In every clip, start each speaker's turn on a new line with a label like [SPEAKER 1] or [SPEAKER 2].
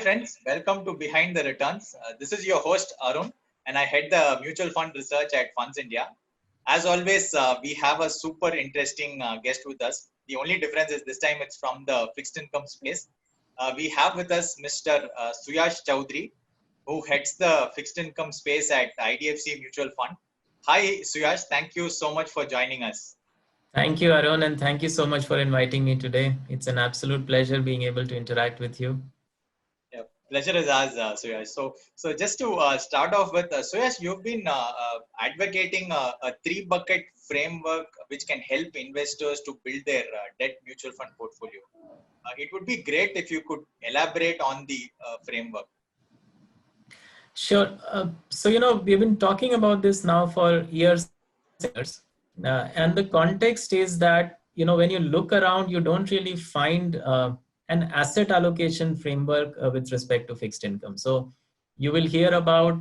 [SPEAKER 1] friends, welcome to Behind the Returns. This is your host Arun, and I head the mutual fund research at Funds India. As always, we have a super interesting guest with us. The only difference is this time it's from the fixed income space. We have with us Mr. Suyash Chowdhury, who heads the fixed income space at IDFC Mutual Fund. Hi, Suyash. Thank you so much for joining us.
[SPEAKER 2] Thank you, Arun, and thank you so much for inviting me today. It's an absolute pleasure being able to interact with you.
[SPEAKER 1] Yeah, pleasure is ours, Suyash. So just to start off with, Suyash, you've been advocating a three-bucket framework which can help investors to build their debt mutual fund portfolio. It would be great if you could elaborate on the framework.
[SPEAKER 2] Sure. We've been talking about this now for years. And the context is that, when you look around, you don't really find an asset allocation framework with respect to fixed income. So you will hear about,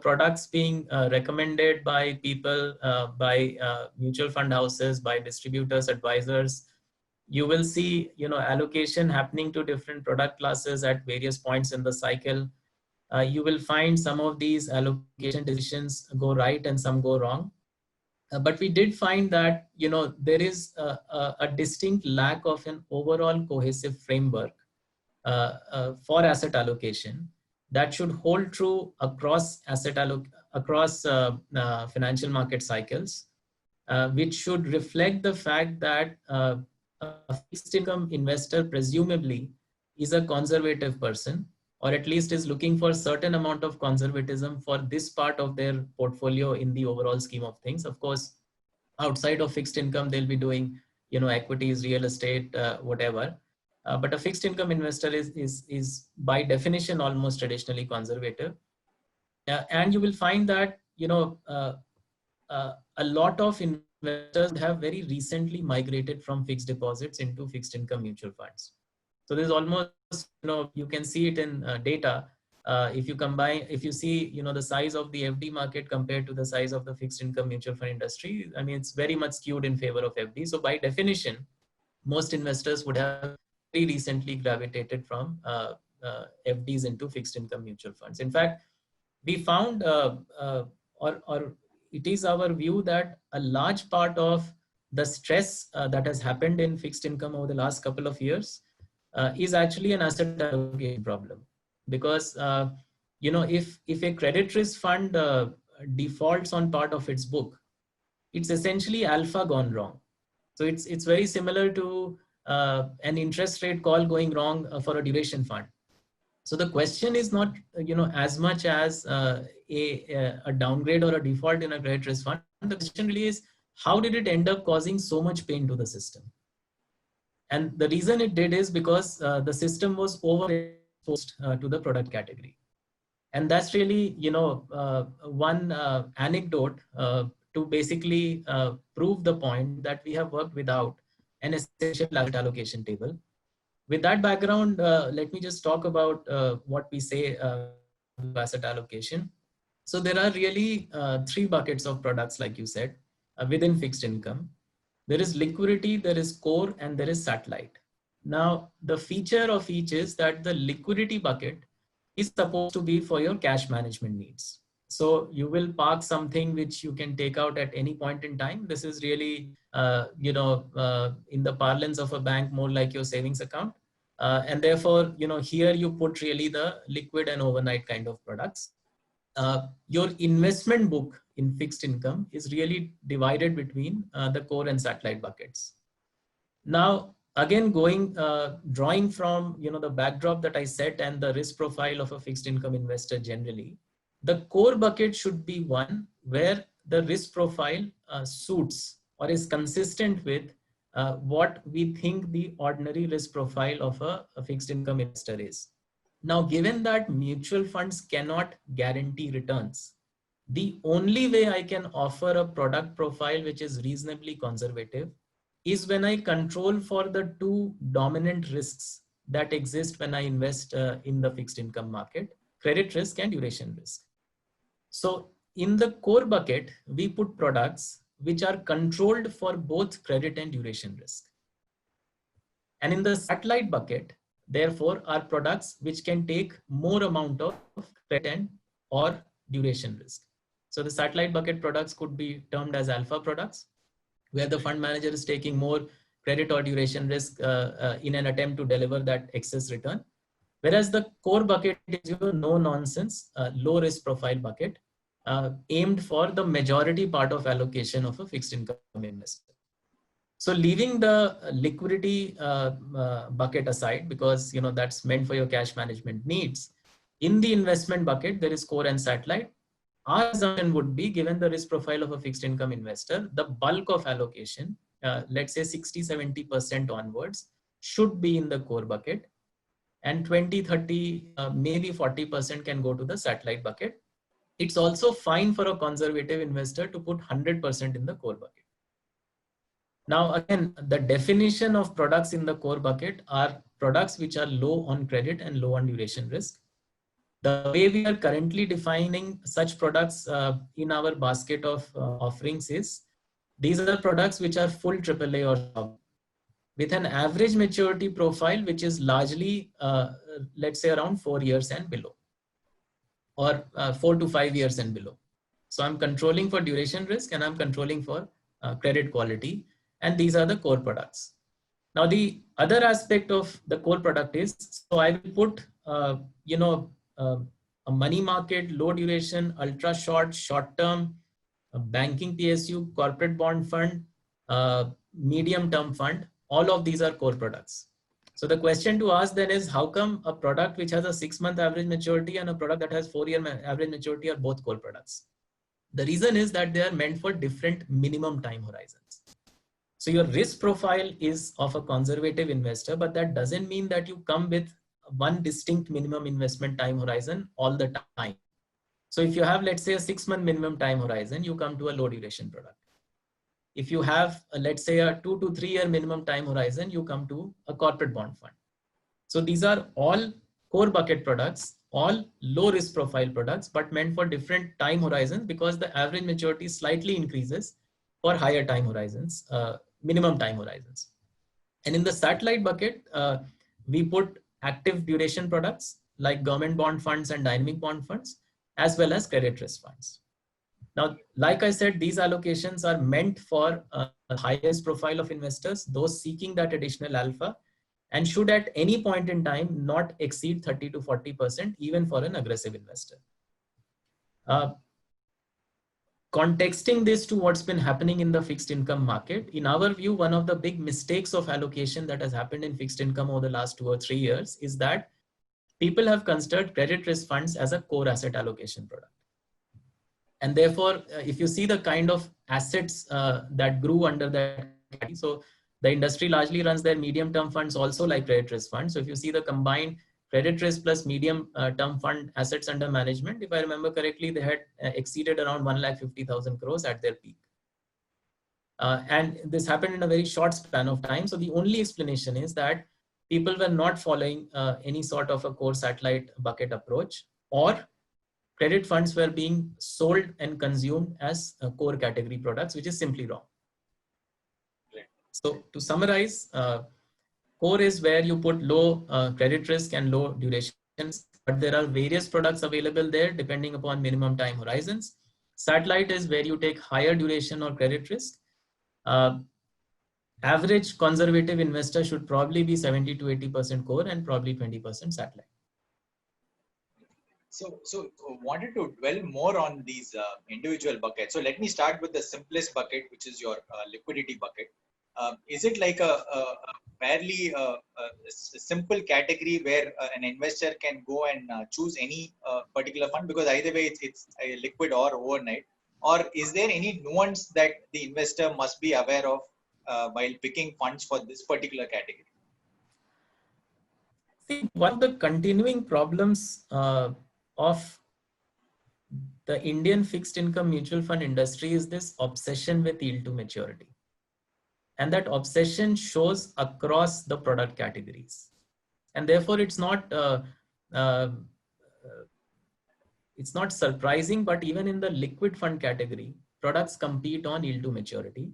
[SPEAKER 2] products being recommended by people, by mutual fund houses, by distributors, advisors. You will see, allocation happening to different product classes at various points in the cycle. You will find some of these allocation decisions go right and some go wrong. But we did find that there is a distinct lack of an overall cohesive framework for asset allocation that should hold true across financial market cycles, which should reflect the fact that a fixed income investor presumably is a conservative person, or at least is looking for a certain amount of conservatism for this part of their portfolio in the overall scheme of things. Of course, outside of fixed income, they'll be doing, equities, real estate, whatever. But a fixed income investor is by definition almost traditionally conservative. And you will find that, a lot of investors have very recently migrated from fixed deposits into fixed income mutual funds. So there's almost, you can see it in data. If you see, the size of the FD market compared to the size of the fixed income mutual fund industry, I mean, it's very much skewed in favor of FD. So by definition, most investors would have very recently gravitated from FDs into fixed income mutual funds. In fact, we found, or it is our view that a large part of the stress that has happened in fixed income over the last couple of years is actually an asset allocation problem. Because, if a credit risk fund defaults on part of its book, it's essentially alpha gone wrong. So it's very similar to an interest rate call going wrong for a duration fund. So the question is not, as much as a downgrade or a default in a credit risk fund. The question really is, how did it end up causing so much pain to the system? And the reason it did is because the system was overexposed to the product category. And that's really, one anecdote to basically prove the point that we have worked without an essential asset allocation table. With that background, let me just talk about what we say asset allocation. So there are really three buckets of products, like you said, within fixed income. There is liquidity, there is core, and there is satellite. Now, the feature of each is that the liquidity bucket is supposed to be for your cash management needs. So you will park something which you can take out at any point in time. This is really, in the parlance of a bank, more like your savings account. And therefore, here you put really the liquid and overnight kind of products. Your investment book in fixed income is really divided between the core and satellite buckets. Now, again, drawing from, the backdrop that I set and the risk profile of a fixed income investor generally, the core bucket should be one where the risk profile suits or is consistent with what we think the ordinary risk profile of a fixed income investor is. Now, given that mutual funds cannot guarantee returns, the only way I can offer a product profile which is reasonably conservative is when I control for the two dominant risks that exist when I invest in the fixed income market: credit risk and duration risk. So in the core bucket, we put products which are controlled for both credit and duration risk. And in the satellite bucket, therefore are products which can take more amount of credit and or duration risk. So the satellite bucket products could be termed as alpha products, where the fund manager is taking more credit or duration risk in an attempt to deliver that excess return. Whereas the core bucket is your no nonsense, low risk profile bucket, aimed for the majority part of allocation of a fixed income investor. So leaving the liquidity bucket aside, because that's meant for your cash management needs, in the investment bucket, there is core and satellite. Our assumption would be, given the risk profile of a fixed income investor, the bulk of allocation, let's say 60-70% onwards, should be in the core bucket, and 20-30, maybe 40% can go to the satellite bucket. It's also fine for a conservative investor to put 100% in the core bucket. Now, again, the definition of products in the core bucket are products which are low on credit and low on duration risk. The way we are currently defining such products in our basket of offerings is, these are products which are full AAA or sovereign, with an average maturity profile which is largely, let's say, around 4 years and below, or 4 to 5 years and below. So I'm controlling for duration risk and I'm controlling for credit quality. And these are the core products. Now, the other aspect of the core product is, so I will put, a money market, low duration, ultra short, short term, banking PSU, corporate bond fund, medium term fund. All of these are core products. So the question to ask then is, how come a product which has a 6-month average maturity and a product that has 4-year average maturity are both core products? The reason is that they are meant for different minimum time horizons. So your risk profile is of a conservative investor, but that doesn't mean that you come with one distinct minimum investment time horizon all the time. So if you have, let's say, a 6-month minimum time horizon, you come to a low duration product. If you have, let's say, a 2 to 3 year minimum time horizon, you come to a corporate bond fund. So these are all core bucket products, all low risk profile products, but meant for different time horizons, because the average maturity slightly increases for higher time horizons, minimum time horizons. And in the satellite bucket, we put active duration products like government bond funds and dynamic bond funds, as well as credit risk funds. Now, like I said, these allocations are meant for the highest profile of investors, those seeking that additional alpha, and should at any point in time not exceed 30 to 40%, even for an aggressive investor. Contexting this to what's been happening in the fixed income market, in our view, one of the big mistakes of allocation that has happened in fixed income over the last 2 or 3 years is that people have considered credit risk funds as a core asset allocation product. And therefore, if you see the kind of assets that grew under that category, so the industry largely runs their medium-term funds also like credit risk funds. So if you see the combined credit risk plus medium-term fund assets under management, if I remember correctly, they had exceeded around 150,000 crores at their peak. And this happened in a very short span of time. So the only explanation is that people were not following any sort of a core satellite bucket approach, or credit funds were being sold and consumed as core category products, which is simply wrong. So to summarize, core is where you put low credit risk and low duration, but there are various products available there depending upon minimum time horizons. Satellite is where you take higher duration or credit risk. Average conservative investor should probably be 70 to 80% core and probably 20% satellite.
[SPEAKER 1] So wanted to dwell more on these individual buckets. So let me start with the simplest bucket, which is your liquidity bucket. Is it like a fairly simple category where an investor can go and choose any particular fund, because either way it's a liquid or overnight, or is there any nuance that the investor must be aware of while picking funds for this particular category?
[SPEAKER 2] See, one of the continuing problems of the Indian fixed income mutual fund industry is this obsession with yield to maturity. And that obsession shows across the product categories. And therefore, it's not surprising, but even in the liquid fund category, products compete on yield to maturity.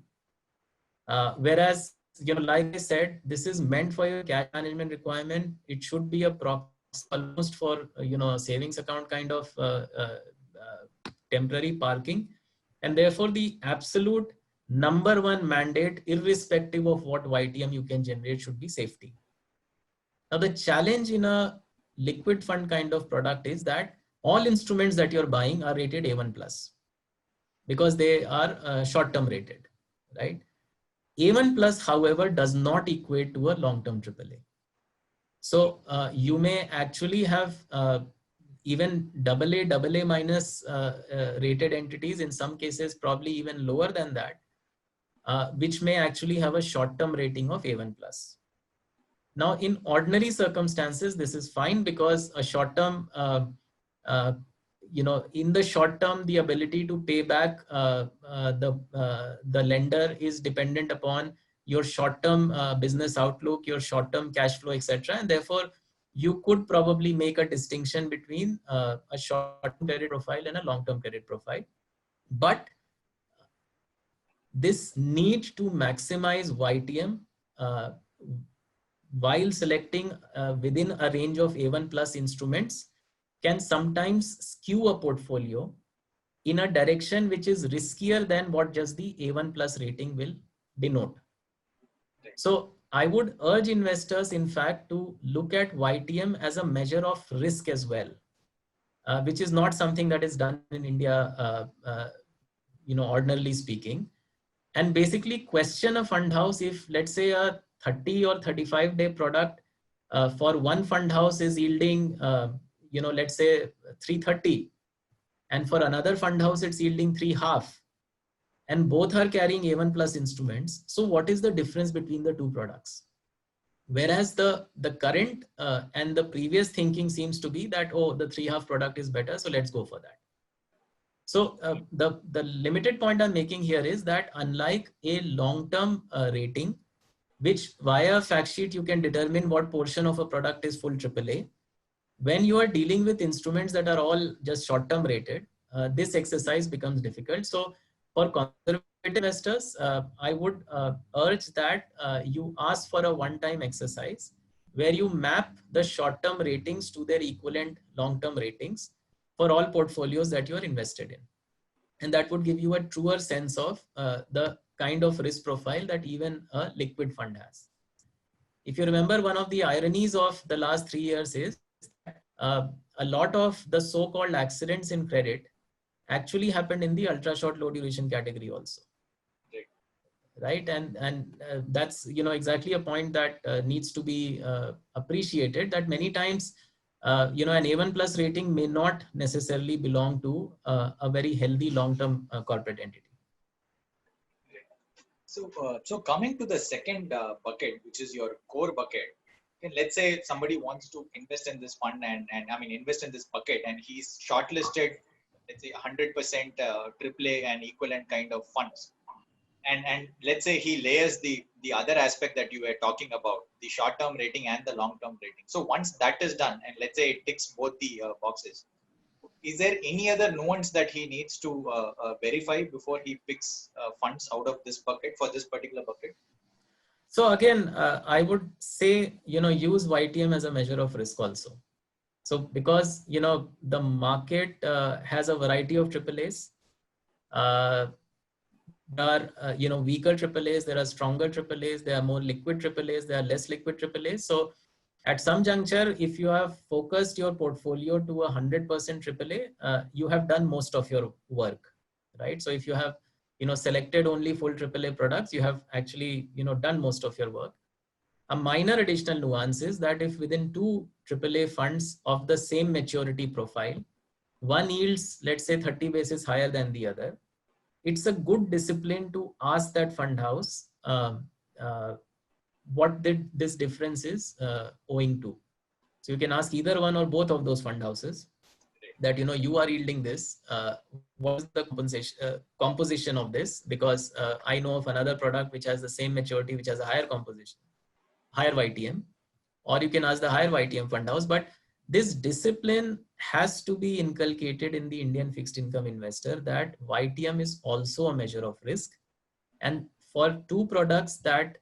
[SPEAKER 2] Whereas like I said, this is meant for your cash management requirement. It should be a proxy almost for, savings account kind of temporary parking. And therefore the absolute number one mandate, irrespective of what YTM you can generate, should be safety. Now, the challenge in a liquid fund kind of product is that all instruments that you're buying are rated A1 plus because they are short-term rated, right? A1 plus, however, does not equate to a long-term AAA. So you may actually have even AA minus rated entities, in some cases probably even lower than that, which may actually have a short-term rating of A1 plus. Now, in ordinary circumstances, this is fine because a short-term, in the short term, the ability to pay back the lender is dependent upon your short-term business outlook, your short-term cash flow, etc. And therefore, you could probably make a distinction between a short-term credit profile and a long-term credit profile. But this need to maximize YTM while selecting within a range of A1 plus instruments can sometimes skew a portfolio in a direction which is riskier than what just the A1 plus rating will denote. So I would urge investors, in fact, to look at YTM as a measure of risk as well, which is not something that is done in India, ordinarily speaking. And basically question a fund house if, let's say, a 30 or 35-day product for one fund house is yielding, let's say 330, and for another fund house it's yielding 3.5, and both are carrying A1 plus instruments. So what is the difference between the two products? Whereas the current and the previous thinking seems to be that, oh, the 3.5 product is better, so let's go for that. So the limited point I'm making here is that unlike a long-term rating, which via fact sheet you can determine what portion of a product is full AAA, when you are dealing with instruments that are all just short-term rated, this exercise becomes difficult. So for conservative investors, I would urge that you ask for a one-time exercise where you map the short-term ratings to their equivalent long-term ratings for all portfolios that you are invested in. And that would give you a truer sense of the kind of risk profile that even a liquid fund has. If you remember, one of the ironies of the last 3 years is a lot of the so-called accidents in credit actually happened in the ultra short low duration category also. Right. And that's, exactly a point that needs to be appreciated, that many times, an A1 plus rating may not necessarily belong to a very healthy long-term corporate entity.
[SPEAKER 1] So coming to the second bucket, which is your core bucket, and let's say somebody wants to invest in this fund and invest in this bucket, and he's shortlisted, let's say 100% AAA and equivalent kind of funds. And let's say he layers the other aspect that you were talking about, the short-term rating and the long-term rating. So once that is done, and let's say it ticks both the boxes, is there any other nuance that he needs to verify before he picks funds out of this bucket for this particular bucket?
[SPEAKER 2] So again, I would say, use YTM as a measure of risk also. So because, the market has a variety of AAAs. There are, weaker AAAs, there are stronger AAAs, there are more liquid AAAs, there are less liquid AAAs. So at some juncture, if you have focused your portfolio to 100% AAA, you have done most of your work, right? So if you have, selected only full AAA products, you have actually, done most of your work. A minor additional nuance is that if within two AAA funds of the same maturity profile, one yields, let's say 30 basis higher than the other, it's a good discipline to ask that fund house what this difference is owing to. So you can ask either one or both of those fund houses that, you are yielding this, what is the composition of this? Because I know of another product which has the same maturity, which has a higher composition, higher YTM, or you can ask the higher YTM fund house. But this discipline has to be inculcated in the Indian fixed income investor, that YTM is also a measure of risk. And for two products that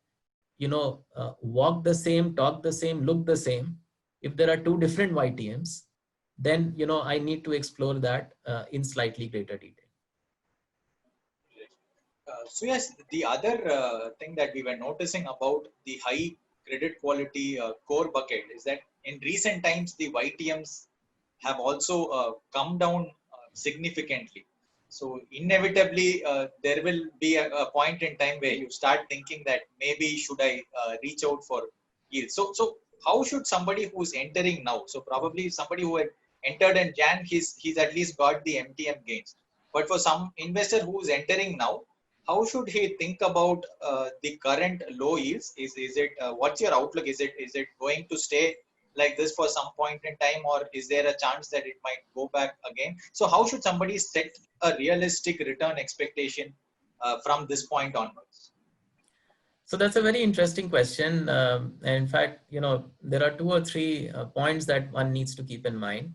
[SPEAKER 2] walk the same, talk the same, look the same, if there are two different YTMs, then, I need to explore that in slightly greater detail.
[SPEAKER 1] So yes, the other thing that we were noticing about the high credit quality core bucket is that in recent times the YTMs have also come down significantly. So inevitably there will be a point in time where you start thinking that maybe should I reach out for yield. So how should somebody who's entering now? So probably somebody who had entered in Jan, he's at least got the MTM gains. But for some investor who's entering now, how should he think about the current low yields? Is it what's your outlook? Is it going to stay like this for some point in time, or is there a chance that it might go back again? So how should somebody set a realistic return expectation from this point onwards?
[SPEAKER 2] So that's a very interesting question. And in fact, there are 2 or 3 points that one needs to keep in mind.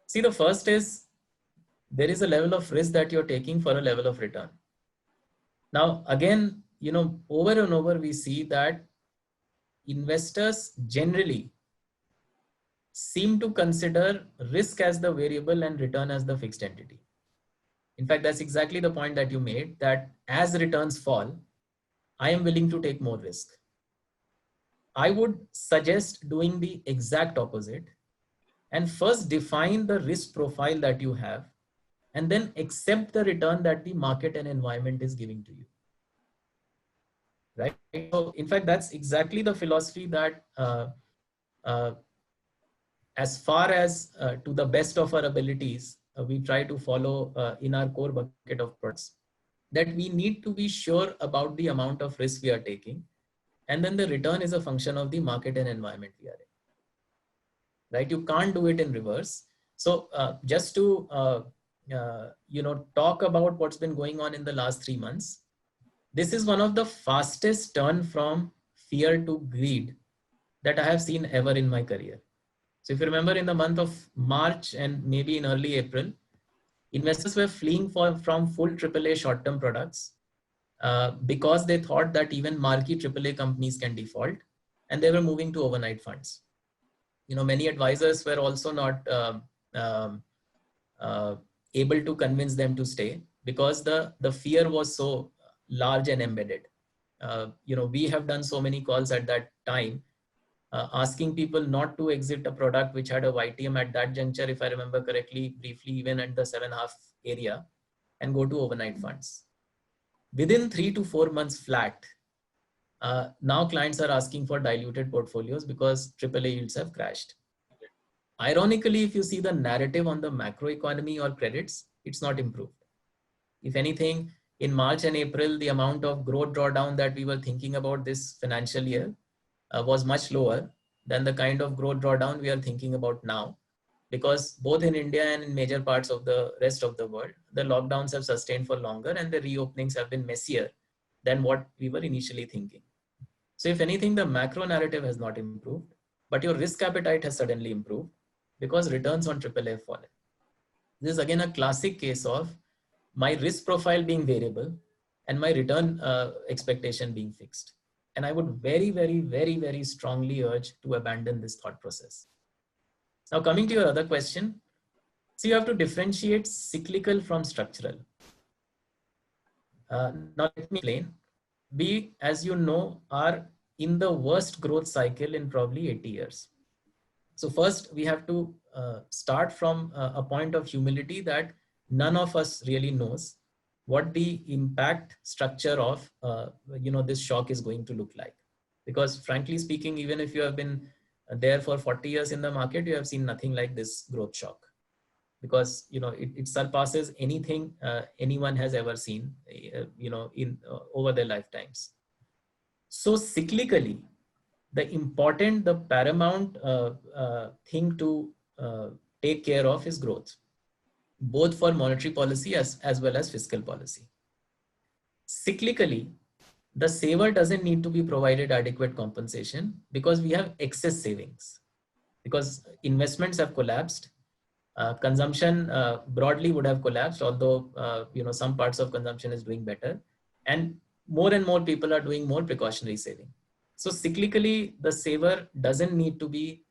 [SPEAKER 2] See, the first is there is a level of risk that you're taking for a level of return. Now, again, over and over, we see that investors generally seem to consider risk as the variable and return as the fixed entity. In fact, that's exactly the point that you made, that as returns fall, I am willing to take more risk. I would suggest doing the exact opposite and first define the risk profile that you have and then accept the return that the market and environment is giving to you. Right? So in fact, that's exactly the philosophy that as far as to the best of our abilities, we try to follow in our core bucket of products, that we need to be sure about the amount of risk we are taking. And then the return is a function of the market and environment we are in. Right? You can't do it in reverse. So just to, talk about what's been going on in the last 3 months, this is one of the fastest turn from fear to greed that I have seen ever in my career. So if you remember, in the month of March and maybe in early April, investors were fleeing from full AAA short-term products because they thought that even marquee AAA companies can default, and they were moving to overnight funds. Many advisors were also not able to convince them to stay because the fear was so large and embedded. We have done so many calls at that time, asking people not to exit a product which had a YTM at that juncture, if I remember correctly, briefly, even at the 7.5 area, and go to overnight funds. Within 3 to 4 months flat, now clients are asking for diluted portfolios because AAA yields have crashed. Ironically, if you see the narrative on the macroeconomy or credits, it's not improved. If anything, in March and April, the amount of growth drawdown that we were thinking about this financial year was much lower than the kind of growth drawdown we are thinking about now, because both in India and in major parts of the rest of the world, the lockdowns have sustained for longer and the reopenings have been messier than what we were initially thinking. So if anything, the macro narrative has not improved, but your risk appetite has suddenly improved because returns on AAA have fallen. This is again a classic case of my risk profile being variable and my return expectation being fixed. And I would very, very, very, very strongly urge to abandon this thought process. Now, coming to your other question, so you have to differentiate cyclical from structural. Now, let me explain. We, as you know, are in the worst growth cycle in probably 80 years. So first, we have to start from a point of humility that none of us really knows what the impact structure of this shock is going to look like. Because frankly speaking, even if you have been there for 40 years in the market, you have seen nothing like this growth shock, because it surpasses anything anyone has ever seen in over their lifetimes. So cyclically, the paramount thing to take care of is growth, both for monetary policy as well as fiscal policy. Cyclically, the saver doesn't need to be provided adequate compensation because we have excess savings, because investments have collapsed. Consumption broadly would have collapsed, although some parts of consumption is doing better, and more people are doing more precautionary saving. So cyclically, the saver doesn't need to be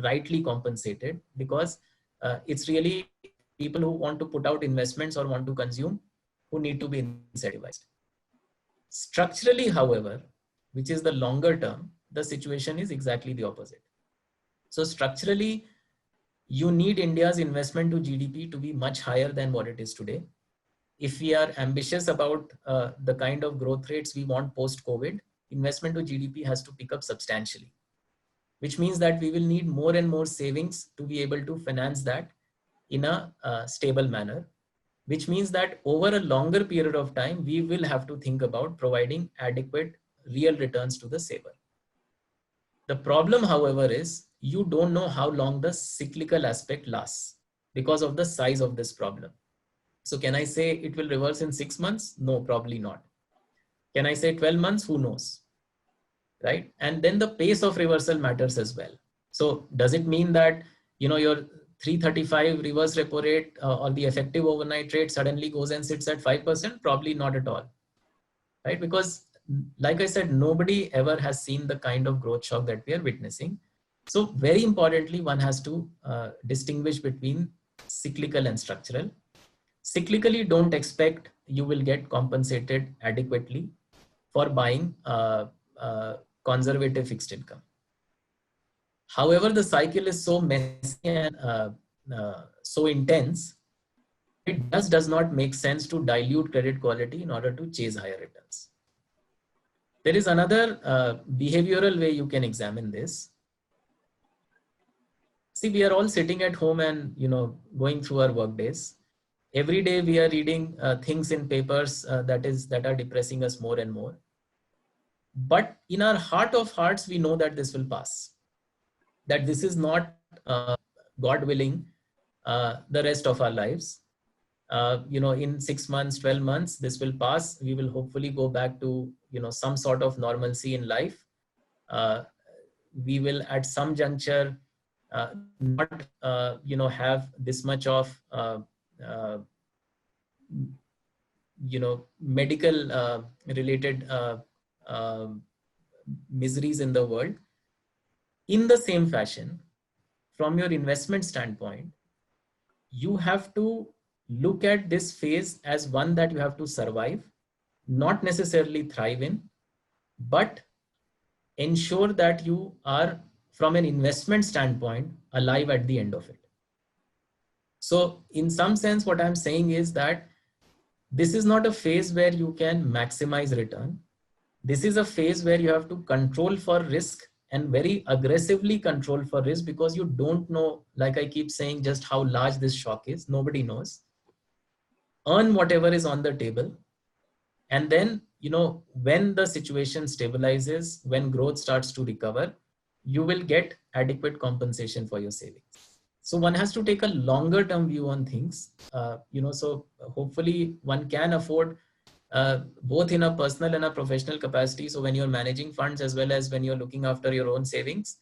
[SPEAKER 2] rightly compensated, because it's really people who want to put out investments or want to consume who need to be incentivized. Structurally, however, which is the longer term, the situation is exactly the opposite. So structurally, you need India's investment to GDP to be much higher than what it is today. If we are ambitious about the kind of growth rates we want post-COVID, investment to GDP has to pick up substantially, which means that we will need more and more savings to be able to finance that in a stable manner, which means that over a longer period of time, we will have to think about providing adequate real returns to the saver. The problem, however, is you don't know how long the cyclical aspect lasts because of the size of this problem. So can I say it will reverse in 6 months? No, probably not. Can I say 12 months? Who knows? Right? And then the pace of reversal matters as well. So does it mean that, your 335 reverse repo rate or the effective overnight rate suddenly goes and sits at 5%? Probably not at all. Right? Because like I said, nobody ever has seen the kind of growth shock that we are witnessing. So very importantly, one has to distinguish between cyclical and structural. Cyclically, don't expect you will get compensated adequately for buying conservative fixed income. However, the cycle is so messy and so intense, it does not make sense to dilute credit quality in order to chase higher returns. There is another behavioral way you can examine this. See, we are all sitting at home and going through our work days. Every day we are reading things in papers that are depressing us more and more. But in our heart of hearts, we know that this will pass. That this is not, God willing, the rest of our lives. In 6 months, 12 months, this will pass. We will hopefully go back to some sort of normalcy in life. We will at some juncture not have this much of medical related miseries in the world. In the same fashion, from your investment standpoint, you have to look at this phase as one that you have to survive, not necessarily thrive in, but ensure that you are, from an investment standpoint, alive at the end of it. So in some sense, what I'm saying is that this is not a phase where you can maximize return. This is a phase where you have to control for risk and very aggressively control for risk, because you don't know, like I keep saying, just how large this shock is. Nobody knows. Earn whatever is on the table. And then, when the situation stabilizes, when growth starts to recover, you will get adequate compensation for your savings. So one has to take a longer term view on things, so hopefully one can afford both in a personal and a professional capacity. So when you're managing funds as well as when you're looking after your own savings,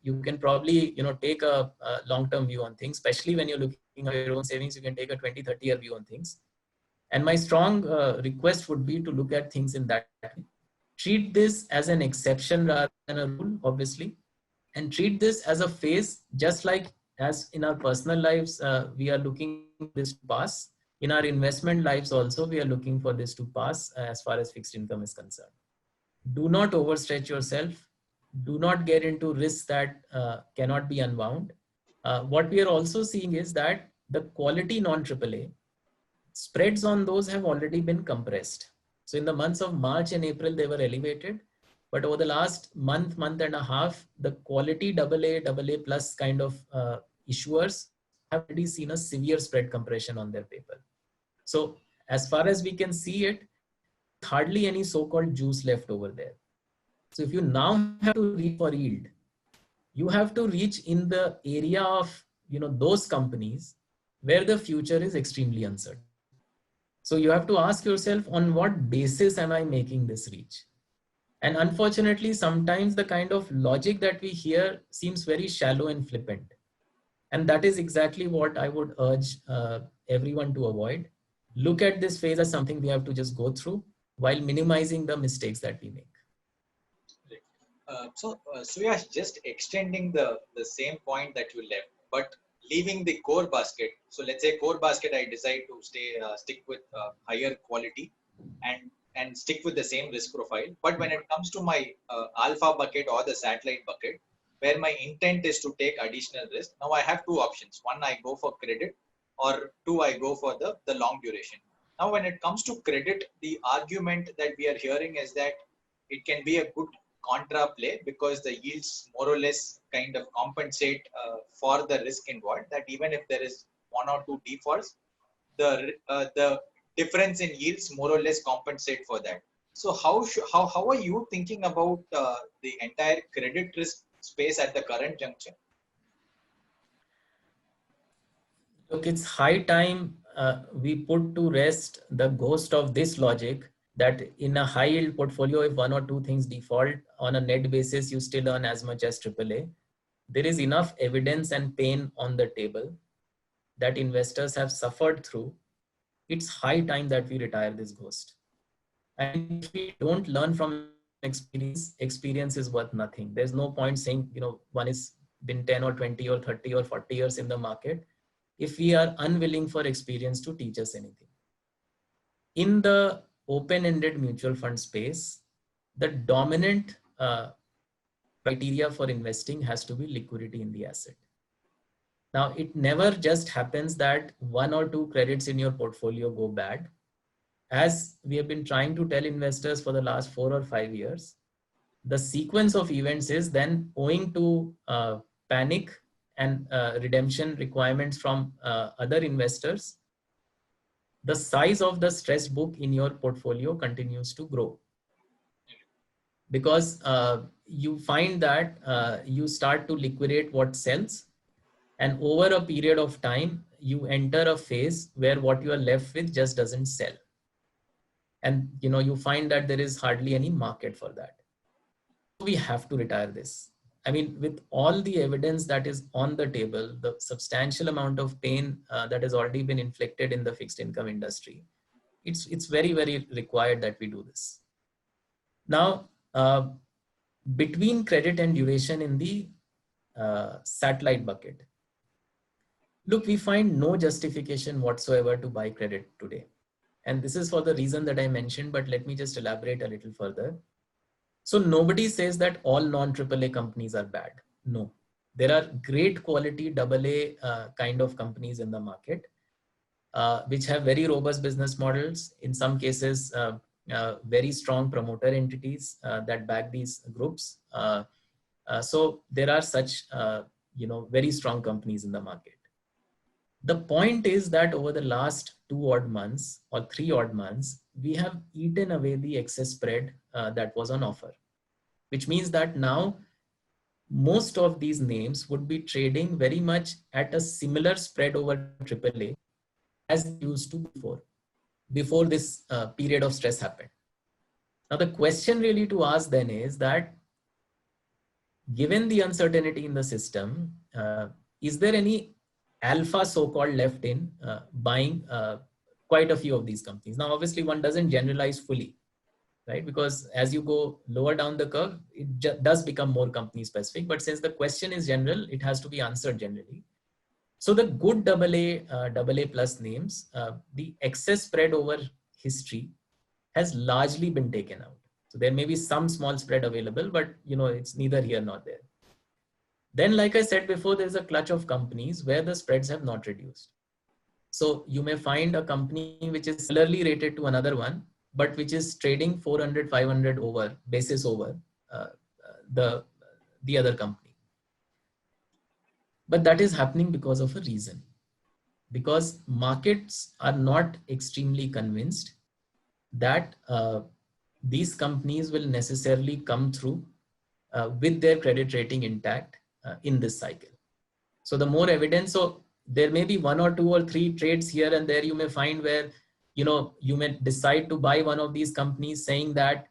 [SPEAKER 2] you can probably, take a long-term view on things, especially when you're looking at your own savings, you can take a 20-30-year view on things. And my strong request would be to look at things in that way. Treat this as an exception rather than a rule, obviously, and treat this as a phase, just like as in our personal lives, we are looking for this to pass. In our investment lives also, we are looking for this to pass as far as fixed income is concerned. Do not overstretch yourself. Do not get into risks that cannot be unwound. What we are also seeing is that the quality non-AAA spreads on those have already been compressed. So in the months of March and April, they were elevated. But over the last month and a half, the quality AA plus kind of issuers have already seen a severe spread compression on their paper. So as far as we can see it, hardly any so-called juice left over there. So if you now have to reach for yield, you have to reach in the area of those companies where the future is extremely uncertain. So you have to ask yourself, on what basis am I making this reach? And unfortunately, sometimes the kind of logic that we hear seems very shallow and flippant. And that is exactly what I would urge everyone to avoid. Look at this phase as something we have to just go through while minimizing the mistakes that we make.
[SPEAKER 1] Suyash, just extending the same point that you left, but leaving the core basket. So let's say core basket, I decide to stick with higher quality and stick with the same risk profile. But when it comes to my alpha bucket or the satellite bucket, where my intent is to take additional risk, now I have two options. One, I go for credit, or two, I go for the long duration. Now, when it comes to credit, the argument that we are hearing is that it can be a good contra play because the yields more or less kind of compensate for the risk involved. That even if there is one or two defaults, the difference in yields more or less compensate for that. So how are you thinking about the entire credit risk space at the current juncture?
[SPEAKER 2] Look, it's high time we put to rest the ghost of this logic that in a high yield portfolio, if one or two things default on a net basis, you still earn as much as AAA. There is enough evidence and pain on the table that investors have suffered through. It's high time that we retire this ghost. And if we don't learn from experience, experience is worth nothing. There's no point saying, one is been 10 or 20 or 30 or 40 years in the market if we are unwilling for experience to teach us anything. In the open-ended mutual fund space, the dominant criteria for investing has to be liquidity in the asset. Now, it never just happens that one or two credits in your portfolio go bad. As we have been trying to tell investors for the last 4 or 5 years, the sequence of events is then owing to panic and redemption requirements from other investors, the size of the stress book in your portfolio continues to grow. Because you find that you start to liquidate what sells, and over a period of time, you enter a phase where what you are left with just doesn't sell. And you find that there is hardly any market for that. We have to retire this. I mean, with all the evidence that is on the table, the substantial amount of pain that has already been inflicted in the fixed income industry, it's very, very required that we do this. Now, between credit and duration in the satellite bucket, look, we find no justification whatsoever to buy credit today. And this is for the reason that I mentioned, but let me just elaborate a little further. So nobody says that all non-AAA companies are bad. No, there are great quality AA kind of companies in the market, which have very robust business models. In some cases, very strong promoter entities that back these groups. So there are such, very strong companies in the market. The point is that over the last 2 odd months or 3 odd months, we have eaten away the excess spread that was on offer, which means that now most of these names would be trading very much at a similar spread over AAA as they used to before this period of stress happened. Now, the question really to ask then is that given the uncertainty in the system, is there any alpha so-called left in buying quite a few of these companies? Now, obviously one doesn't generalize fully, right? Because as you go lower down the curve, it does become more company specific. But since the question is general, it has to be answered generally. So the good AA plus names, the excess spread over history has largely been taken out. So there may be some small spread available, but it's neither here nor there. Then, like I said before, there's a clutch of companies where the spreads have not reduced. So you may find a company which is similarly rated to another one, but which is trading 400, 500 over basis over the other company. But that is happening because of a reason. Because markets are not extremely convinced that these companies will necessarily come through with their credit rating intact in this cycle. So the more evidence, so there may be 1 or 2 or 3 trades here and there you may find where, you may decide to buy one of these companies saying that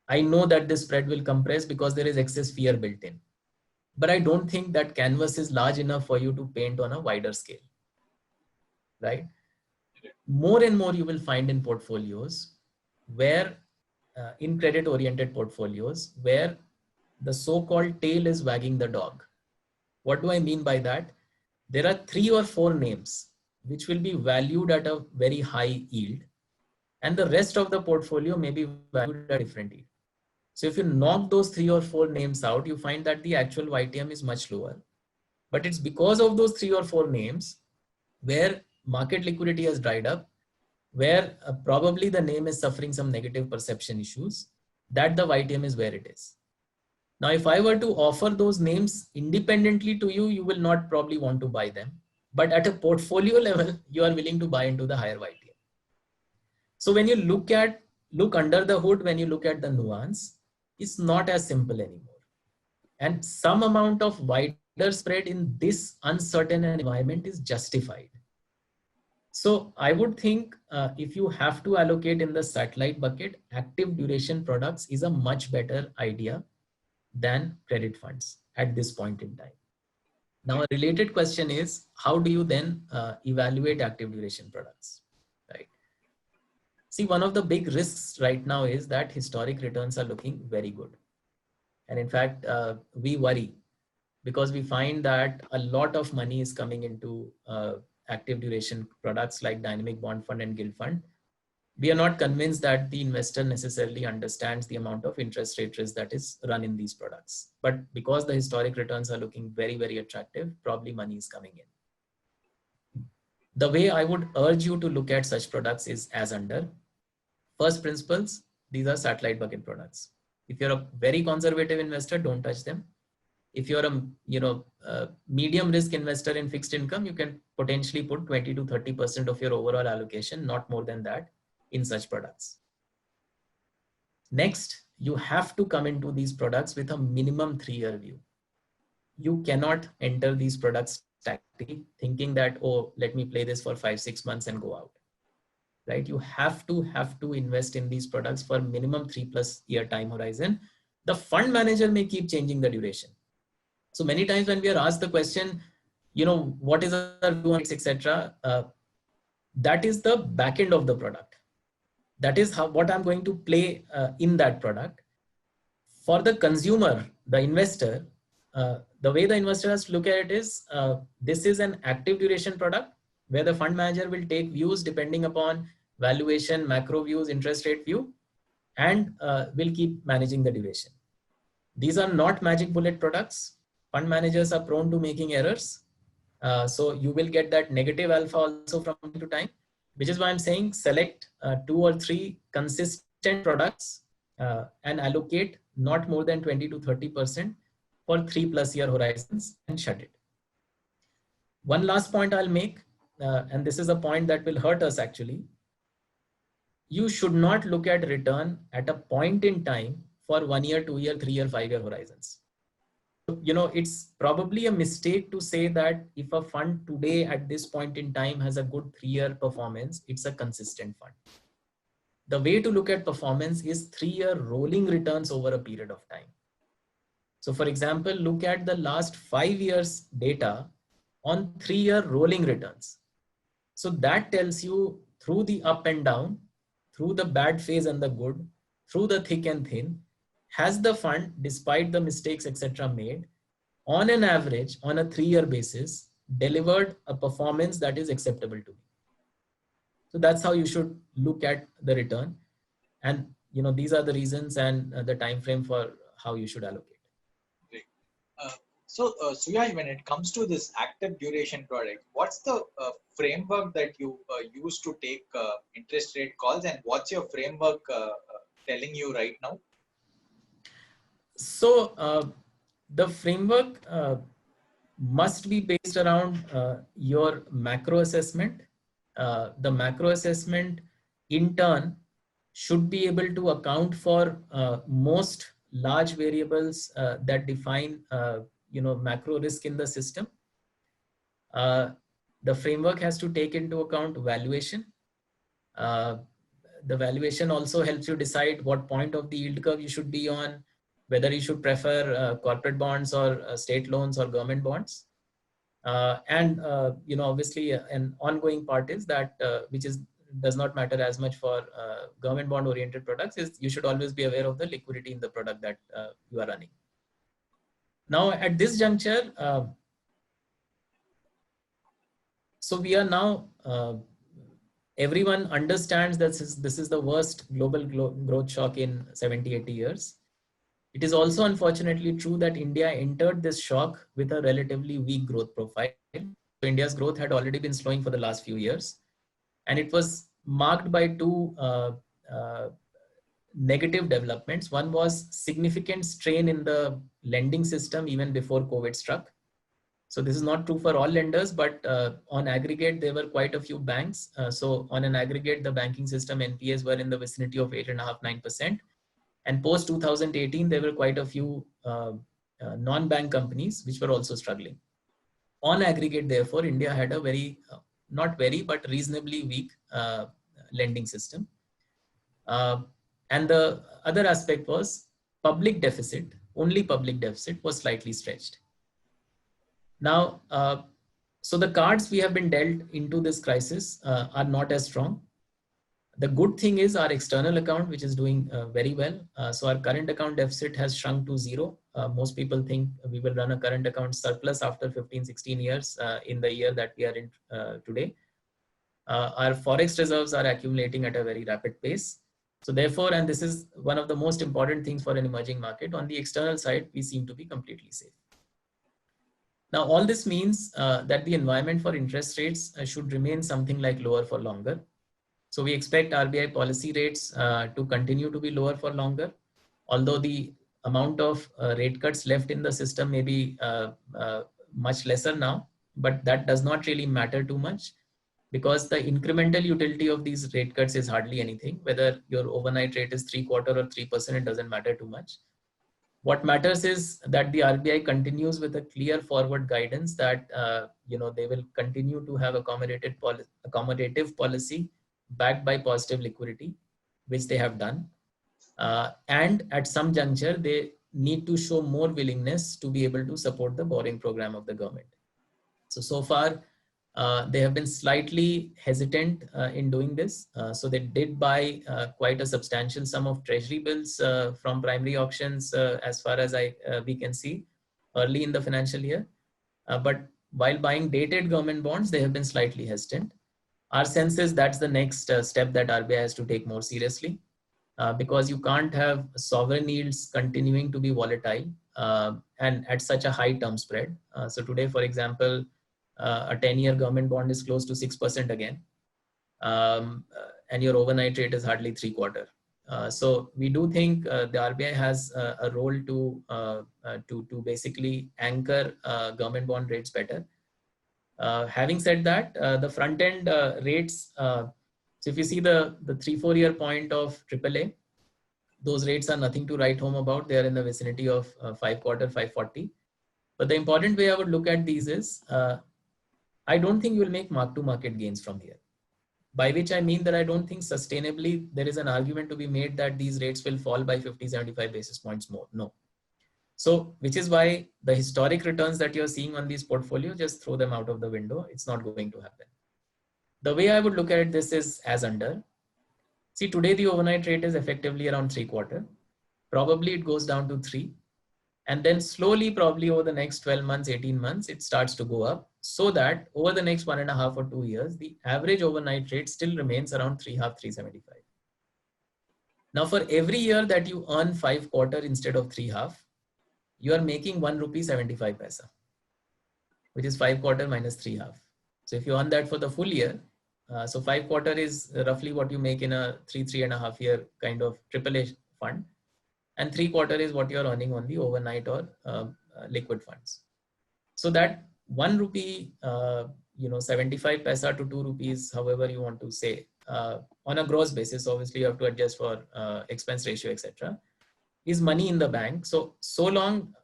[SPEAKER 2] I know that this spread will compress because there is excess fear built in. But I don't think that canvas is large enough for you to paint on a wider scale, right? More and more you will find in portfolios where, in credit oriented portfolios, where the so-called tail is wagging the dog. What do I mean by that? There are 3 or 4 names which will be valued at a very high yield, and the rest of the portfolio may be valued at different yield. So if you knock those 3 or 4 names out, you find that the actual YTM is much lower. But it's because of those 3 or 4 names where market liquidity has dried up, where probably the name is suffering some negative perception issues, that the YTM is where it is. Now, if I were to offer those names independently to you, you will not probably want to buy them. But at a portfolio level, you are willing to buy into the higher YTM. So when you look under the hood, when you look at the nuance, it's not as simple anymore. And some amount of wider spread in this uncertain environment is justified. So I would think if you have to allocate in the satellite bucket, active duration products is a much better idea than credit funds at this point in time. Now, a related question is, how do you then evaluate active duration products, right? See, one of the big risks right now is that historic returns are looking very good. And in fact, we worry because we find that a lot of money is coming into active duration products like dynamic bond fund and gilt fund. We are not convinced that the investor necessarily understands the amount of interest rate risk that is run in these products. But because the historic returns are looking very, very attractive, probably money is coming in. The way I would urge you to look at such products is as under. First principles, these are satellite bucket products. If you're a very conservative investor, don't touch them. If you're a medium risk investor in fixed income, you can potentially put 20 to 30% of your overall allocation, not more than that, in such products. Next, you have to come into these products with a minimum 3-year view. You cannot enter these products tactically thinking that, oh, let me play this for 5-6 months and go out. Right? You have to invest in these products for minimum 3+ year time horizon. The fund manager may keep changing the duration. So many times when we are asked the question, what is our view on etc., that is the back end of the product. That is what I'm going to play in that product. For the consumer, the investor, the way the investor has to look at it is, this is an active duration product where the fund manager will take views depending upon valuation, macro views, interest rate view, and will keep managing the duration. These are not magic bullet products. Fund managers are prone to making errors. So you will get that negative alpha also from time to time, which is why I'm saying select 2 or 3 consistent products and allocate not more than 20 to 30% for 3+ year horizons and shut it. One last point I'll make, and this is a point that will hurt us actually. You should not look at return at a point in time for 1 year, 2 year, 3 year, 5 year horizons. It's probably a mistake to say that if a fund today at this point in time has a good 3-year performance, it's a consistent fund. The way to look at performance is 3-year rolling returns over a period of time. So for example, look at the last 5 years data on 3-year rolling returns. So that tells you through the up and down, through the bad phase and the good, through the thick and thin, has the fund, despite the mistakes, etc. made, on an average, on a 3-year basis, delivered a performance that is acceptable to me. So that's how you should look at the return. And these are the reasons and the time frame for how you should allocate.
[SPEAKER 1] Great. So Suyaj, when it comes to this active duration product, what's the framework that you use to take interest rate calls, and what's your framework telling you right now?
[SPEAKER 2] So the framework must be based around your macro assessment. The macro assessment in turn should be able to account for most large variables that define macro risk in the system. The framework has to take into account valuation. The valuation also helps you decide what point of the yield curve you should be on, whether you should prefer corporate bonds or state loans or government bonds. Obviously an ongoing part is that which does not matter as much for government bond oriented products, is you should always be aware of the liquidity in the product that you are running. Now at this juncture, so we are now, everyone understands that this is the worst global growth shock in 70, 80 years. It is also unfortunately true that India entered this shock with a relatively weak growth profile. So India's growth had already been slowing for the last few years. And it was marked by two negative developments. One was significant strain in the lending system even before COVID struck. So this is not true for all lenders, but on aggregate, there were quite a few banks. So on an aggregate, the banking system NPAs were in the vicinity of 8.5%, 9%. And post 2018, there were quite a few non-bank companies which were also struggling. On aggregate, therefore, India had a very, not very, but reasonably weak lending system. And the other aspect was public deficit, only public deficit was slightly stretched. Now, so the cards we have been dealt into this crisis are not as strong. The good thing is our external account, which is doing very well. So our current account deficit has shrunk to zero. Most people think we will run a current account surplus after 15, 16 years in the year that we are in today. Our forex reserves are accumulating at a very rapid pace. So therefore, and this is one of the most important things for an emerging market, on the external side, we seem to be completely safe. Now, all this means that the environment for interest rates should remain something like lower for longer. So we expect RBI policy rates to continue to be lower for longer, although the amount of rate cuts left in the system may be much lesser now, but that does not really matter too much because the incremental utility of these rate cuts is hardly anything. Whether your overnight rate is 3/4 or 3%, it doesn't matter too much. What matters is that the RBI continues with a clear forward guidance that they will continue to have accommodative policy backed by positive liquidity, which they have done. And at some juncture, they need to show more willingness to be able to support the borrowing program of the government. So far, they have been slightly hesitant in doing this. So they did buy quite a substantial sum of treasury bills from primary auctions, as far as we can see, early in the financial year. But while buying dated government bonds, they have been slightly hesitant. Our sense is that's the next step that RBI has to take more seriously, because you can't have sovereign yields continuing to be volatile and at such a high term spread. So today, for example, a 10-year government bond is close to 6% again, and your overnight rate is hardly 3/4. So we do think the RBI has a role to basically anchor government bond rates better. Having said that, the front end rates, so if you see the 3-4 year point of AAA, those rates are nothing to write home about. They are in the vicinity of 5/4, 540. But the important way I would look at these is, I don't think you will make mark-to-market gains from here. By which I mean that I don't think sustainably there is an argument to be made that these rates will fall by 50, 75 basis points more. No. So, which is why the historic returns that you're seeing on these portfolios, just throw them out of the window. It's not going to happen. The way I would look at this is as under. See, today the overnight rate is effectively around 3/4. Probably it goes down to 3. And then slowly, probably over the next 12 months, 18 months, it starts to go up so that over the next 1.5 or 2 years, the average overnight rate still remains around 3.5, 3.75. Now, for every year that you earn 5/4 instead of 3.5, you are making 1 rupee 75 paisa, which is 5/4 minus 3.5. So if you earn that for the full year, so 5/4 is roughly what you make in a 3.5 year kind of AAA fund. And 3/4 is what you're earning on the overnight or liquid funds. So that 1 rupee, 75 paisa to 2 rupees, however you want to say, on a gross basis, obviously you have to adjust for expense ratio, etc., is money in the bank. So long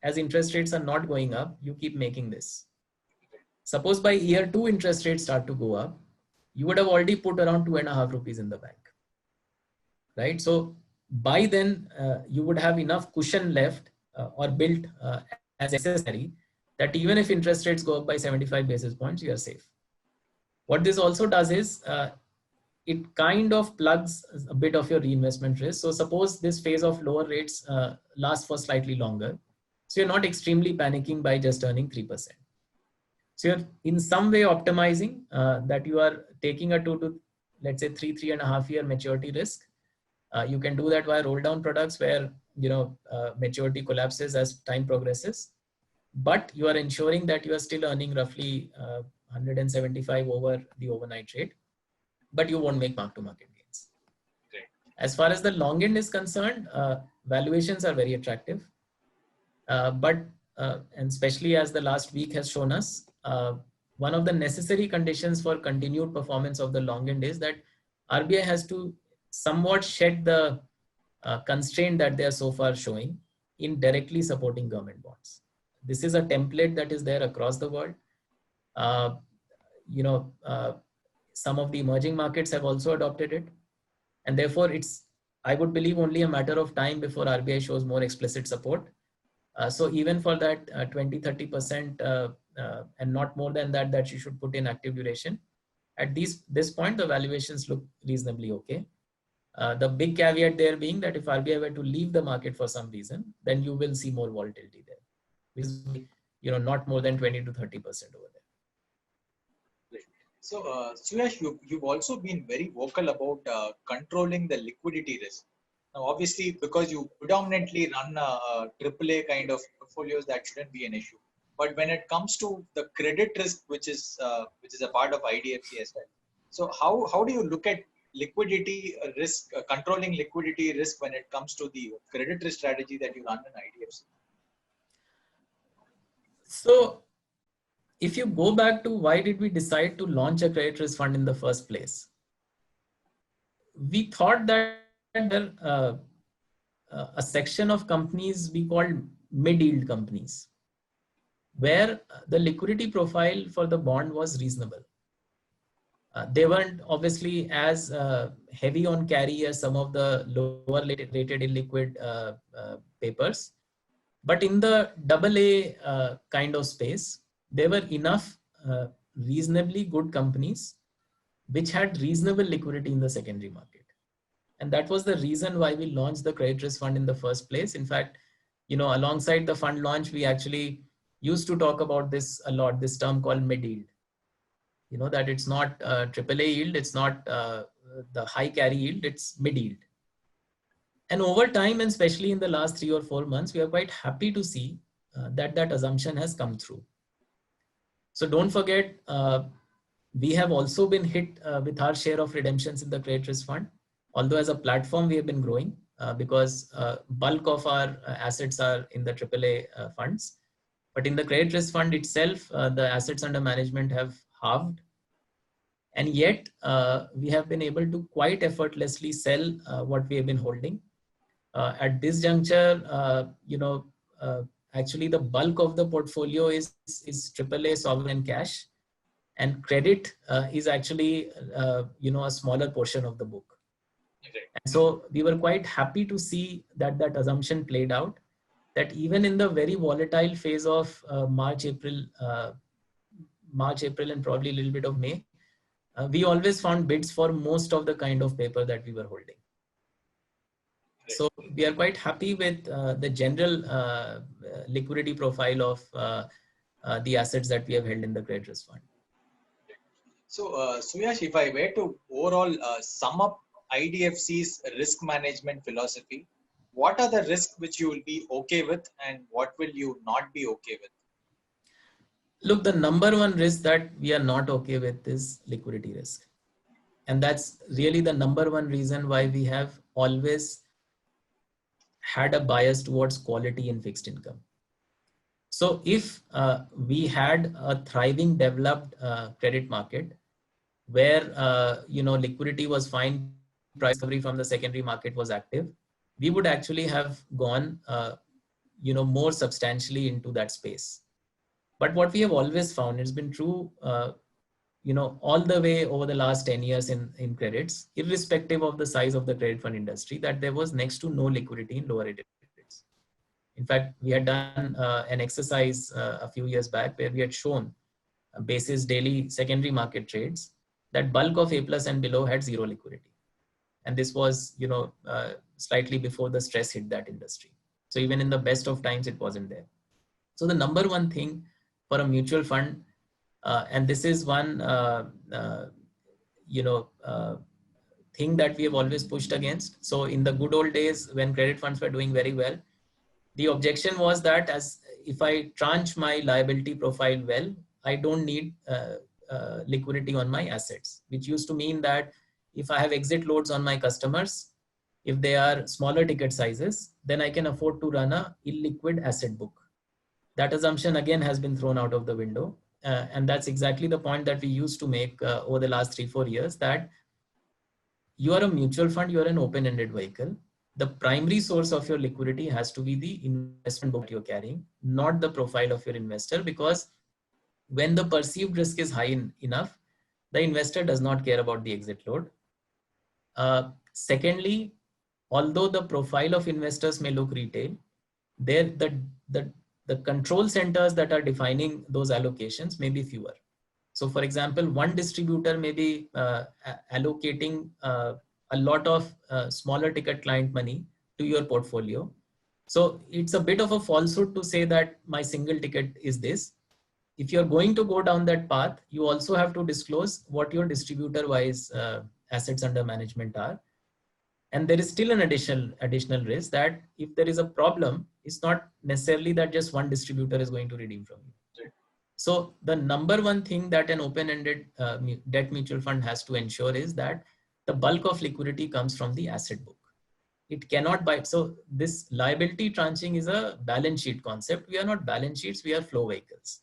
[SPEAKER 2] as interest rates are not going up, you keep making this. Suppose by year 2, interest rates start to go up, you would have already put around 2.5 rupees in the bank, right? So by then, you would have enough cushion left or built as necessary that even if interest rates go up by 75 basis points, you are safe. What this also does is it kind of plugs a bit of your reinvestment risk. So suppose this phase of lower rates lasts for slightly longer. So you're not extremely panicking by just earning 3%. So you're in some way optimizing that you are taking a 2 to, let's say, 3.5 year maturity risk. You can do that via roll down products where, maturity collapses as time progresses, but you are ensuring that you are still earning roughly 175 over the overnight rate, but you won't make mark to market gains.
[SPEAKER 1] Great.
[SPEAKER 2] As far as the long end is concerned, valuations are very attractive. And especially as the last week has shown us, one of the necessary conditions for continued performance of the long end is that RBI has to somewhat shed the constraint that they are so far showing in directly supporting government bonds. This is a template that is there across the world. Uh, some of the emerging markets have also adopted it. And therefore, it's, I would believe, only a matter of time before RBI shows more explicit support. So even for that 20-30% and not more than that, that you should put in active duration, at this point, the valuations look reasonably okay. The big caveat there being that if RBI were to leave the market for some reason, then you will see more volatility there, which is, not more than 20 to 30% over there.
[SPEAKER 1] So, Suyash, you've also been very vocal about controlling the liquidity risk. Now, obviously, because you predominantly run AAA kind of portfolios, that shouldn't be an issue. But when it comes to the credit risk, which is a part of IDFC as well, so how do you look at liquidity risk, controlling liquidity risk when it comes to the credit risk strategy that you run in IDFC?
[SPEAKER 2] So, if you go back to why did we decide to launch a credit risk fund in the first place, we thought that a section of companies we called mid-yield companies, where the liquidity profile for the bond was reasonable. They weren't obviously as heavy on carry as some of the lower rated illiquid papers. But in the AA kind of space, there were enough reasonably good companies which had reasonable liquidity in the secondary market. And that was the reason why we launched the credit risk fund in the first place. In fact, alongside the fund launch, we actually used to talk about this a lot, this term called mid-yield. That it's not AAA yield, it's not the high carry yield, it's mid-yield. And over time, and especially in the last 3 or 4 months, we are quite happy to see that assumption has come through. So don't forget, we have also been hit with our share of redemptions in the credit risk fund. Although as a platform, we have been growing because bulk of our assets are in the AAA funds. But in the credit risk fund itself, the assets under management have halved. And yet we have been able to quite effortlessly sell what we have been holding. At this juncture, actually the bulk of the portfolio is AAA sovereign cash, and credit is actually a smaller portion of the book. And so we were quite happy to see that assumption played out, that even in the very volatile phase of March, April, and probably a little bit of May, we always found bids for most of the kind of paper that we were holding. So we are quite happy with the general liquidity profile of the assets that we have held in the credit risk fund.
[SPEAKER 1] So, Suyash, if I were to overall sum up IDFC's risk management philosophy, what are the risks which you will be okay with and what will you not be okay with?
[SPEAKER 2] Look, the number one risk that we are not okay with is liquidity risk. And that's really the number one reason why we have always had a bias towards quality in fixed income. So if we had a thriving, developed credit market where liquidity was fine, price recovery from the secondary market was active, we would actually have gone more substantially into that space. But what we have always found, it's been true all the way over the last 10 years in credits, irrespective of the size of the credit fund industry, that there was next to no liquidity in lower rated credits. In fact, we had done an exercise a few years back where we had shown basis daily secondary market trades that bulk of A+ and below had zero liquidity. And this was, slightly before the stress hit that industry. So even in the best of times, it wasn't there. So the number one thing for a mutual fund, and this is one, you know, thing that we have always pushed against. So in the good old days when credit funds were doing very well, the objection was that as if I tranche my liability profile well, I don't need liquidity on my assets, which used to mean that if I have exit loads on my customers, if they are smaller ticket sizes, then I can afford to run a illiquid asset book. That assumption again has been thrown out of the window. And that's exactly the point that we used to make over the last 3-4 years, that you are a mutual fund, you are an open-ended vehicle. The primary source of your liquidity has to be the investment book you're carrying, not the profile of your investor, because when the perceived risk is high enough, the investor does not care about the exit load. Secondly, although the profile of investors may look retail, the control centers that are defining those allocations may be fewer. So for example, one distributor may be allocating a lot of smaller ticket client money to your portfolio. So it's a bit of a falsehood to say that my single ticket is this. If you're going to go down that path, you also have to disclose what your distributor wise assets under management are. And there is still an additional risk that if there is a problem, it's not necessarily that just one distributor is going to redeem from you. So the number one thing that an open-ended debt mutual fund has to ensure is that the bulk of liquidity comes from the asset book. It cannot buy. So this liability tranching is a balance sheet concept. We are not balance sheets, we are flow vehicles.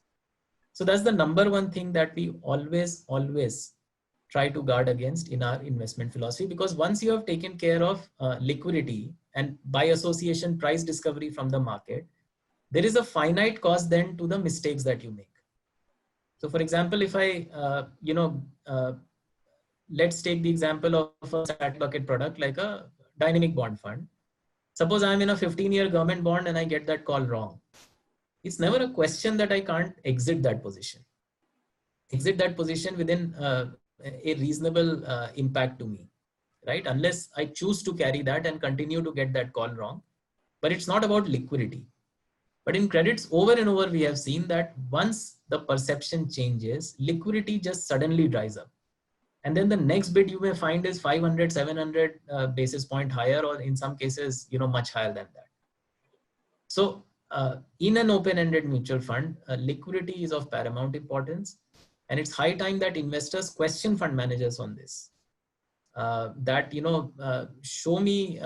[SPEAKER 2] So that's the number one thing that we always try to guard against in our investment philosophy, because once you have taken care of liquidity and by association price discovery from the market, there is a finite cost then to the mistakes that you make. So for example, if I, let's take the example of a stat bucket product like a dynamic bond fund. Suppose I'm in a 15-year government bond and I get that call wrong. It's never a question that I can't exit that position. Exit that position within a reasonable impact to me, right? Unless I choose to carry that and continue to get that call wrong. But it's not about liquidity. But in credits, over and over, we have seen that once the perception changes, liquidity just suddenly dries up. And then the next bid you may find is 500, 700 basis point higher, or in some cases, much higher than that. So in an open-ended mutual fund, liquidity is of paramount importance. And it's high time that investors question fund managers on this. Show me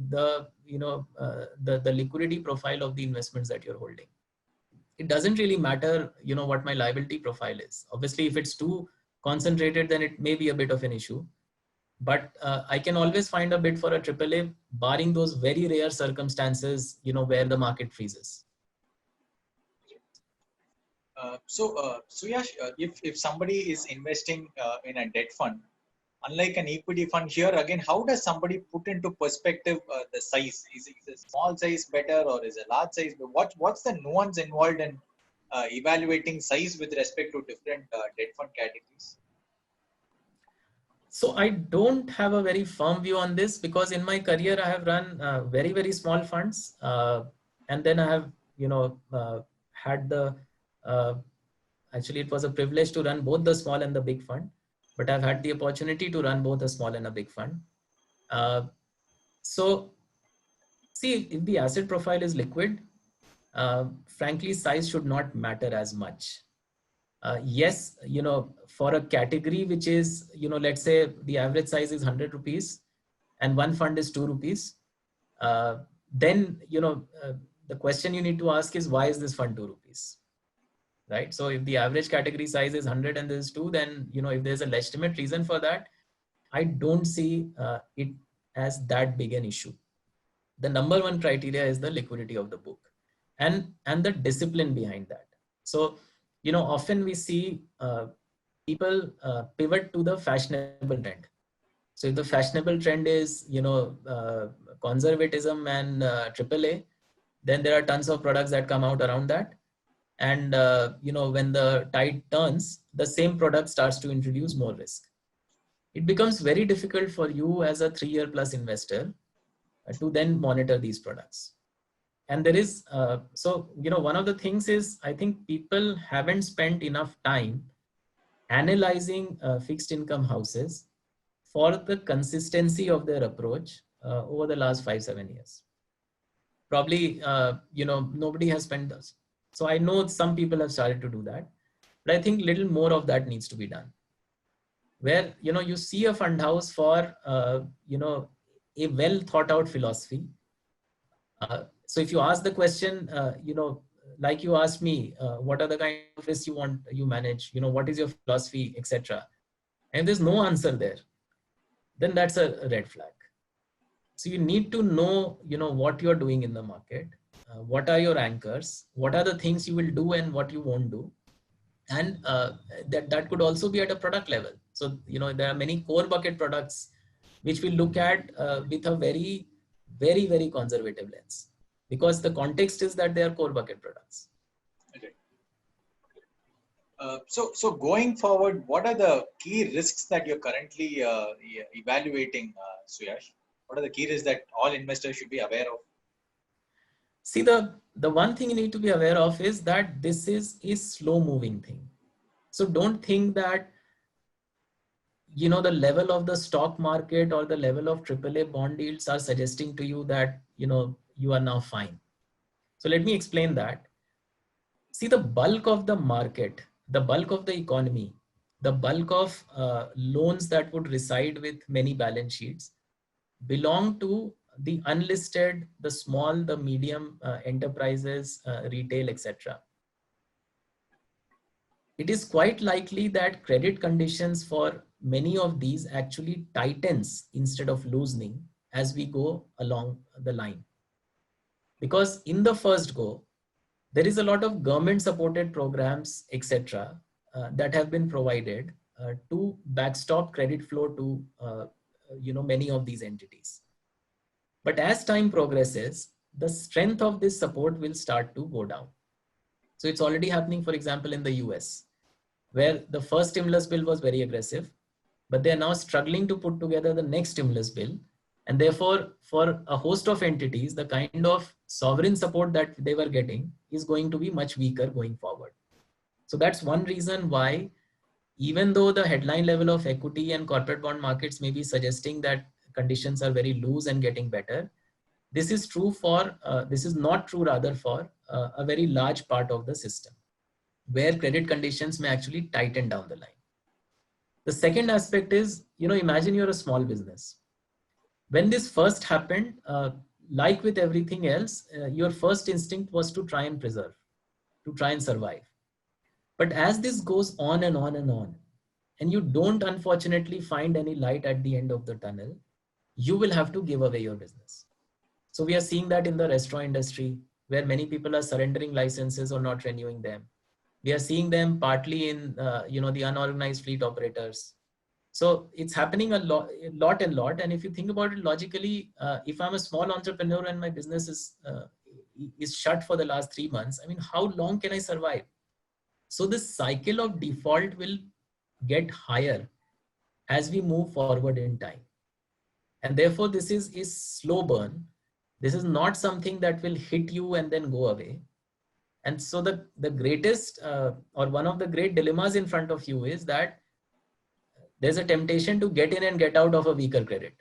[SPEAKER 2] the liquidity profile of the investments that you're holding. It doesn't really matter, what my liability profile is. Obviously, if it's too concentrated, then it may be a bit of an issue. But I can always find a bid for a AAA, barring those very rare circumstances, where the market freezes.
[SPEAKER 1] Suyash, if somebody is investing in a debt fund, unlike an equity fund here, again, how does somebody put into perspective the size? Is a small size better or is a large size? What's the nuance involved in evaluating size with respect to different debt fund categories?
[SPEAKER 2] So I don't have a very firm view on this, because in my career, I have run very, very small funds. And then I have, had the, actually it was a privilege to run both the small and the big fund, but I've had the opportunity to run both a small and a big fund. So see, if the asset profile is liquid, frankly, size should not matter as much. Yes, for a category which is, let's say the average size is 100 rupees and one fund is 2 rupees, then, the question you need to ask is, why is this fund 2 rupees? Right? So if the average category size is 100 and there's 2, then, if there's a legitimate reason for that, I don't see it as that big an issue. The number one criteria is the liquidity of the book and the discipline behind that. So, often we see people pivot to the fashionable trend. So if the fashionable trend is, conservatism and AAA, then there are tons of products that come out around that. And, when the tide turns, the same product starts to introduce more risk. It becomes very difficult for you as a 3-year plus investor to then monitor these products. And there is, so, one of the things is, I think people haven't spent enough time analyzing fixed income houses for the consistency of their approach over the last 5-7 years. Probably, nobody has spent this. So I know some people have started to do that, but I think little more of that needs to be done. Where, you see a fund house for, a well thought out philosophy. So if you ask the question, like you asked me, what are the kind of risks you manage, what is your philosophy, etc. And there's no answer there, then that's a red flag. So you need to know, what you're doing in the market, what are your anchors, what are the things you will do and what you won't do. And that could also be at a product level. So, there are many core bucket products which we look at with a very, very, very conservative lens, because the context is that they are core bucket products.
[SPEAKER 1] Okay. So going forward, what are the key risks that you're currently evaluating, Suyash? What are the key risks that all investors should be aware of?
[SPEAKER 2] See, the one thing you need to be aware of is that this is a slow moving thing. So don't think that, the level of the stock market or the level of AAA bond yields are suggesting to you that, you are now fine. So let me explain that. See, the bulk of the market, the bulk of the economy, the bulk of loans that would reside with many balance sheets belong to the unlisted, the small, the medium enterprises, retail, etc. It is quite likely that credit conditions for many of these actually tightens instead of loosening as we go along the line. Because in the first go, there is a lot of government supported programs, etc., that have been provided to backstop credit flow to many of these entities. But as time progresses, the strength of this support will start to go down. So it's already happening, for example, in the US, where the first stimulus bill was very aggressive, but they're now struggling to put together the next stimulus bill. And therefore, for a host of entities, the kind of sovereign support that they were getting is going to be much weaker going forward. So that's one reason why, even though the headline level of equity and corporate bond markets may be suggesting that conditions are very loose and getting better, this is true for, this is not true rather for a very large part of the system, where credit conditions may actually tighten down the line. The second aspect is, imagine you're a small business. When this first happened, like with everything else, your first instinct was to try and preserve, to try and survive. But as this goes on and on and on, and you don't unfortunately find any light at the end of the tunnel, you will have to give away your business. So we are seeing that in the restaurant industry, where many people are surrendering licenses or not renewing them. We are seeing them partly in, the unorganized fleet operators. So it's happening a lot. And if you think about it logically, if I'm a small entrepreneur and my business is shut for the last 3 months, I mean, how long can I survive? So this cycle of default will get higher as we move forward in time. And therefore, this is slow burn. This is not something that will hit you and then go away. And so the greatest or one of the great dilemmas in front of you is that there's a temptation to get in and get out of a weaker credit.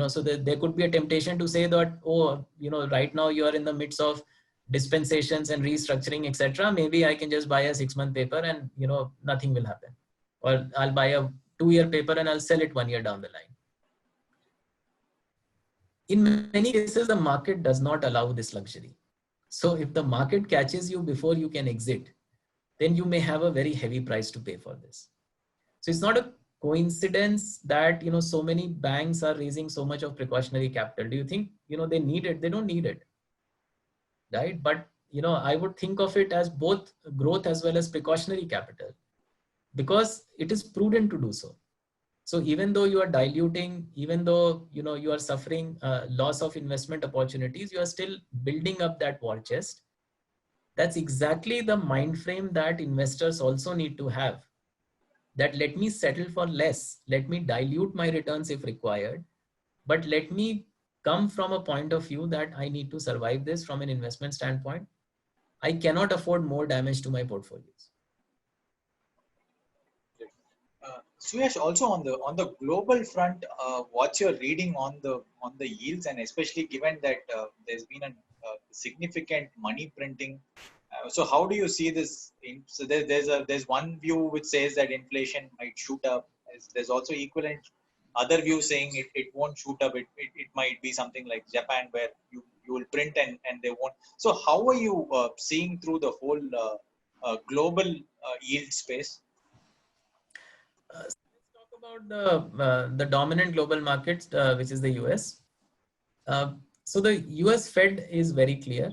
[SPEAKER 2] So there could be a temptation to say that, oh, right now you are in the midst of dispensations and restructuring, etc. Maybe I can just buy a 6-month paper and, nothing will happen. Or I'll buy a 2-year paper and I'll sell it 1 year down the line. In many cases, the market does not allow this luxury. So if the market catches you before you can exit, then you may have a very heavy price to pay for this. So it's not a coincidence that, so many banks are raising so much of precautionary capital. Do you think, they need it? They don't need it, right? But, I would think of it as both growth as well as precautionary capital, because it is prudent to do so. So even though you are diluting, even though, you are suffering loss of investment opportunities, you are still building up that war chest. That's exactly the mind frame that investors also need to have. That let me settle for less, let me dilute my returns if required, but let me come from a point of view that I need to survive this from an investment standpoint. I cannot afford more damage to my portfolios.
[SPEAKER 1] Suyash, also on the global front, what's your reading on the yields, and especially given that there's been a significant money printing. So how do you see this? So there's one view which says that inflation might shoot up. There's also equivalent other view saying it won't shoot up. It might be something like Japan where you will print and they won't. So how are you seeing through the whole global yield space?
[SPEAKER 2] Let's talk about the dominant global markets, which is the US. So the US Fed is very clear.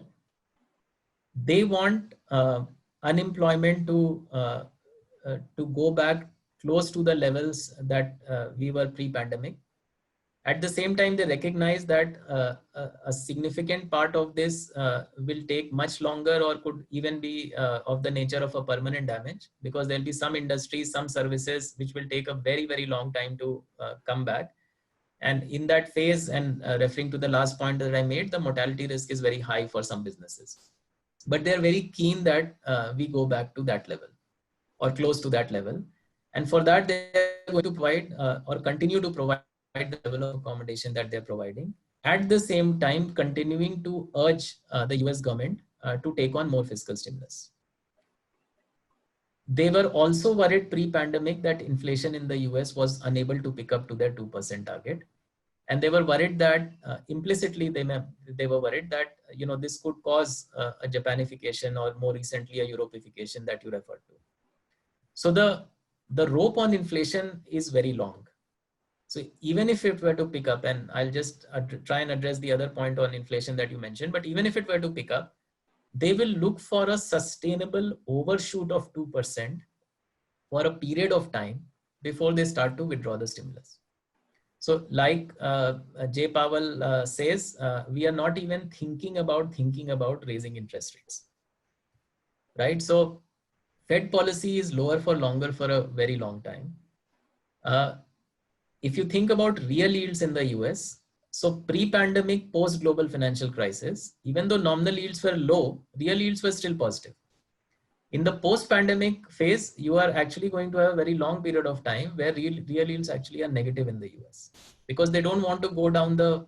[SPEAKER 2] They want unemployment to go back close to the levels that we were pre-pandemic. At the same time, they recognize that a significant part of this will take much longer or could even be of the nature of a permanent damage, because there'll be some industries, some services which will take a very, very long time to come back. And in that phase, and referring to the last point that I made, the mortality risk is very high for some businesses. But they're very keen that we go back to that level or close to that level. And for that, they're going to provide or continue to provide the level of accommodation that they're providing. At the same time, continuing to urge the US government to take on more fiscal stimulus. They were also worried pre-pandemic that inflation in the US was unable to pick up to their 2% target. And they were worried that implicitly they were worried that this could cause a Japanification or more recently a Europeification that you referred to. So the rope on inflation is very long. So even if it were to pick up, and I'll just try and address the other point on inflation that you mentioned, but even if it were to pick up, they will look for a sustainable overshoot of 2% for a period of time before they start to withdraw the stimulus. So like Jay Powell says, we are not even thinking about raising interest rates, right? So Fed policy is lower for longer for a very long time. If you think about real yields in the US, so pre-pandemic, post-global financial crisis, even though nominal yields were low, real yields were still positive. In the post-pandemic phase, you are actually going to have a very long period of time where real yields actually are negative in the US, because they don't want to go down the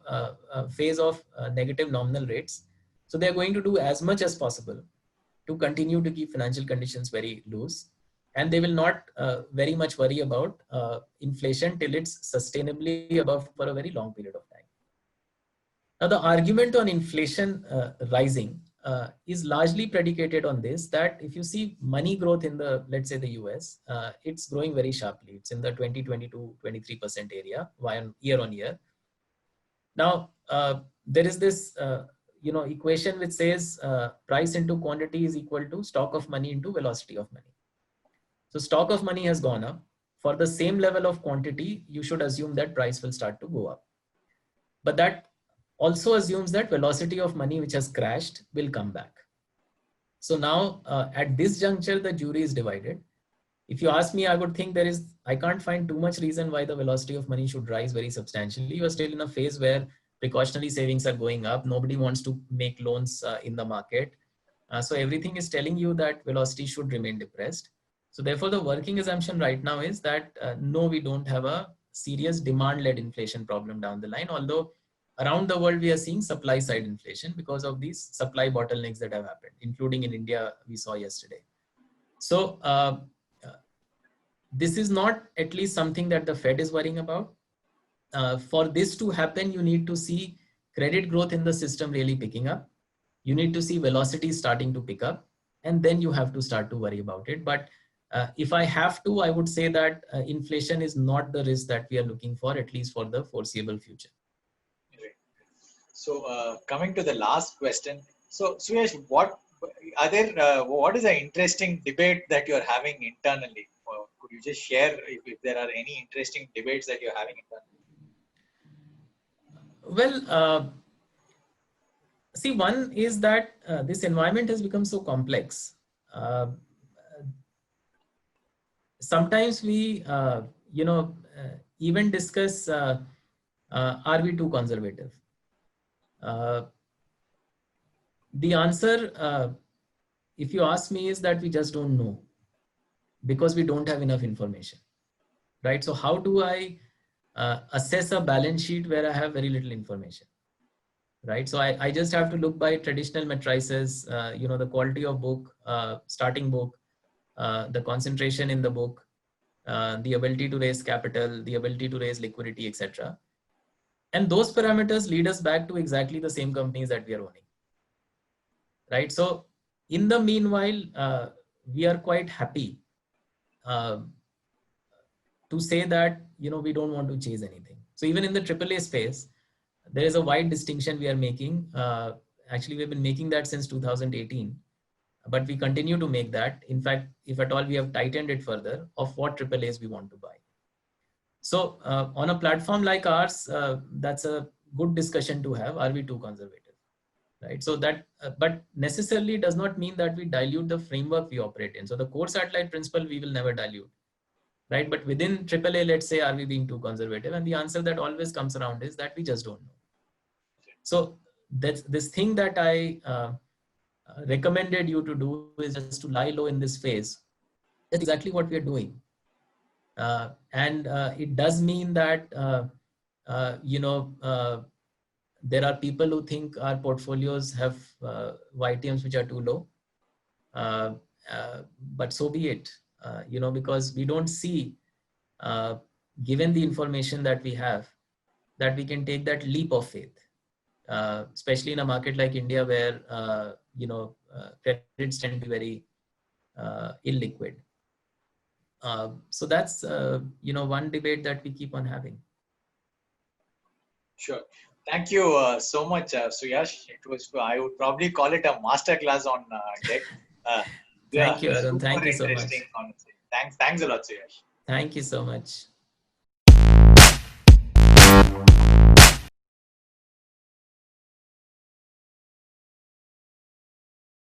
[SPEAKER 2] phase of negative nominal rates. So they're going to do as much as possible to continue to keep financial conditions very loose. And they will not very much worry about inflation till it's sustainably above for a very long period of time. Now, the argument on inflation rising is largely predicated on this, that if you see money growth in the, let's say the US, it's growing very sharply. It's in the 20-23% area year on year. Now, there is this equation which says price into quantity is equal to stock of money into velocity of money. So stock of money has gone up. For the same level of quantity, you should assume that price will start to go up. But that also assumes that velocity of money which has crashed will come back. So now at this juncture, the jury is divided. If you ask me, I would think I can't find too much reason why the velocity of money should rise very substantially. You are still in a phase where precautionary savings are going up. Nobody wants to make loans in the market. So everything is telling you that velocity should remain depressed. So therefore, the working assumption right now is that no, we don't have a serious demand-led inflation problem down the line, although around the world we are seeing supply side inflation because of these supply bottlenecks that have happened, including in India we saw yesterday. So this is not at least something that the Fed is worrying about. For this to happen, you need to see credit growth in the system really picking up. You need to see velocity starting to pick up, and then you have to start to worry about it. But if I have to, I would say that inflation is not the risk that we are looking for, at least for the foreseeable future.
[SPEAKER 1] So coming to the last question, so Suyash, what is the interesting debate that you're having internally? Could you just share if there are any interesting debates that you're having internally?
[SPEAKER 2] Well, see, one is that this environment has become so complex. Sometimes we, even discuss, are we too conservative? The answer, if you ask me, is that we just don't know because we don't have enough information, right? So how do I assess a balance sheet where I have very little information, right? So I just have to look by traditional matrices, the quality of book, starting book, the concentration in the book, the ability to raise capital, the ability to raise liquidity, etc. And those parameters lead us back to exactly the same companies that we are owning, right? So in the meanwhile, we are quite happy to say that, we don't want to chase anything. So even in the AAA space, there is a wide distinction we are making. Actually, we've been making that since 2018, but we continue to make that. In fact, if at all, we have tightened it further of what AAAs we want to buy. So on a platform like ours, that's a good discussion to have. Are we too conservative, right? So that, but necessarily does not mean that we dilute the framework we operate in. So the core satellite principle, we will never dilute, right? But within AAA, let's say, are we being too conservative? And the answer that always comes around is that we just don't know. So that's this thing that I recommended you to do is just to lie low in this phase. That's exactly what we are doing. And it does mean that, there are people who think our portfolios have YTMs which are too low. But so be it, because we don't see, given the information that we have, that we can take that leap of faith, especially in a market like India where, credits tend to be very illiquid. So that's, one debate that we keep on having.
[SPEAKER 1] Sure. Thank you so much, Suyash. It was, I would probably call it a masterclass on debt.
[SPEAKER 2] Thank you, Arun. Thank you so much.
[SPEAKER 1] Thanks a lot, Suyash.
[SPEAKER 2] Thank you so much.